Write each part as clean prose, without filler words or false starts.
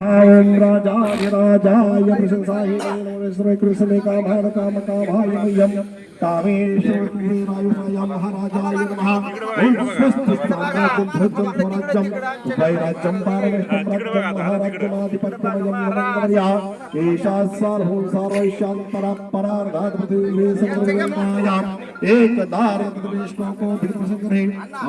ओम राजाधिराजाय प्रशंसाय श्री कृष्णे कामाय मह्यम कामेश्वराय महाराजाय नमः। ओम स्वस्ति साम्राज्यं ध्वजं स्वराज्यं वैराज्यं पारमेष्ठं राज्यं महाराज्यमाधिपत्यमयं यमङ्गमया एषा सार्वभौम सर्वैशान्तरा परार्घात् पृथिवी समृद्धयाम् एकदारद्विष्णुको भिन्नसंग्रहे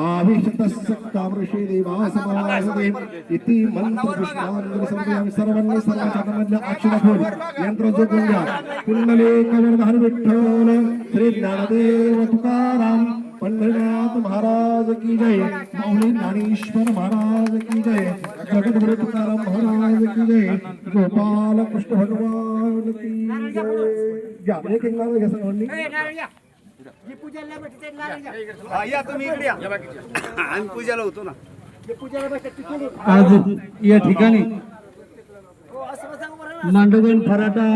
आविष्टस्य कामऋषि देवासमासते इति मंत्रपुष्पांजलिसमर्पयामि। सर्वांनी सर्वांच्या अक्षरफोड यंत्र जोडून घ्या। कुंडलेकवर्धन विठ्ठल श्री ज्ञानदेव तुकाराम पंढरीनाथ महाराज की जय। माऊली ज्ञानेश्वर महाराज की जय। जगद्गुरु तुकाराम महाराज की जय। गोपाल कृष्ण भगवान की जय। या एक नारळ घ्या सर्वांनी। या तुम्ही इकडे या आम्ही पूजाला होतो ना। आज या ठिकाणी मांडवगण फराटा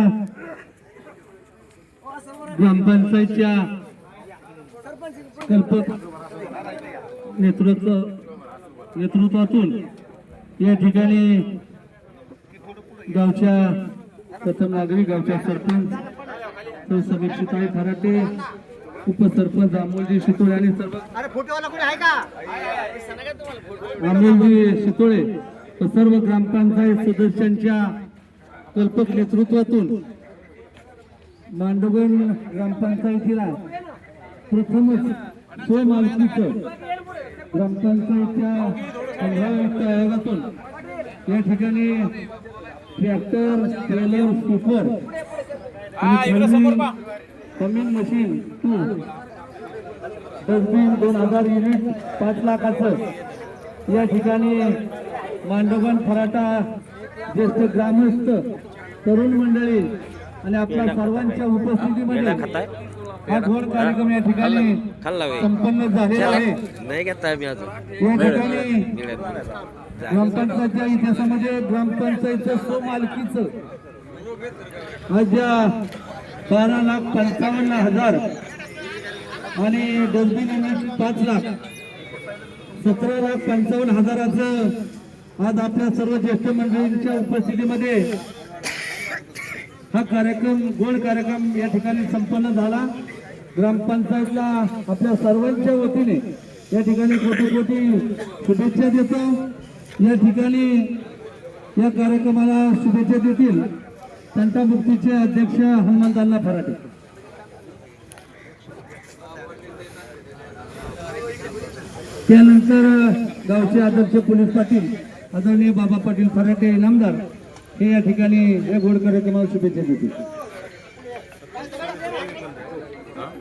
ग्रामपंचायतच्या कल्पक नेतृत्वातून या ठिकाणी गावच्या प्रथम नागरिक गावच्या सरपंच समीक्षिताई फराटे उपसरपंच अमोलजी शितोळे आणि सर्व अमोलजी शितोळे सर्व ग्रामपंचायत सदस्यांच्या कल्पक नेतृत्वातून मांडवगण ग्रामपंचायतीला प्रथमच स्वमालकीचं ग्रामपंचायतच्या 15 आयोगातून या ठिकाणी tractor trailer scooter coming machine 2 dustbin 2000 unit 5 लाखाचं या ठिकाणी मांडवगण फराटा ज्येष्ठ ग्रामस्थ तरुण मंडळी आणि आपल्या सर्वांच्या उपस्थितीमध्ये हा घोड कार्यक्रम या ठिकाणी संपन्न झालेला आहे। या ठिकाणी ग्रामपंचायतच्या इतिहासामध्ये ग्रामपंचायतचं स्वमालकीचं आज 12,55,000 आणि डस्टबिन युनिट 5 लाख 17,55,000 आज आपल्या सर्व ज्येष्ठ मंडळींच्या उपस्थितीमध्ये हा कार्यक्रम गोड कार्यक्रम या ठिकाणी संपन्न झाला। ग्रामपंचायतला आपल्या सर्वांच्या वतीने या ठिकाणी कोटी शुभेच्छा देतो। या ठिकाणी या कार्यक्रमाला शुभेच्छा देतील तंटामुक्तीचे अध्यक्ष हनुमंत फराटे। त्यानंतर गावचे आदर्श पोलीस पाटील आदरणीय बाबा पाटील फराटे इनामदार हे या ठिकाणी या गोड कार्यक्रमाला शुभेच्छा देतील।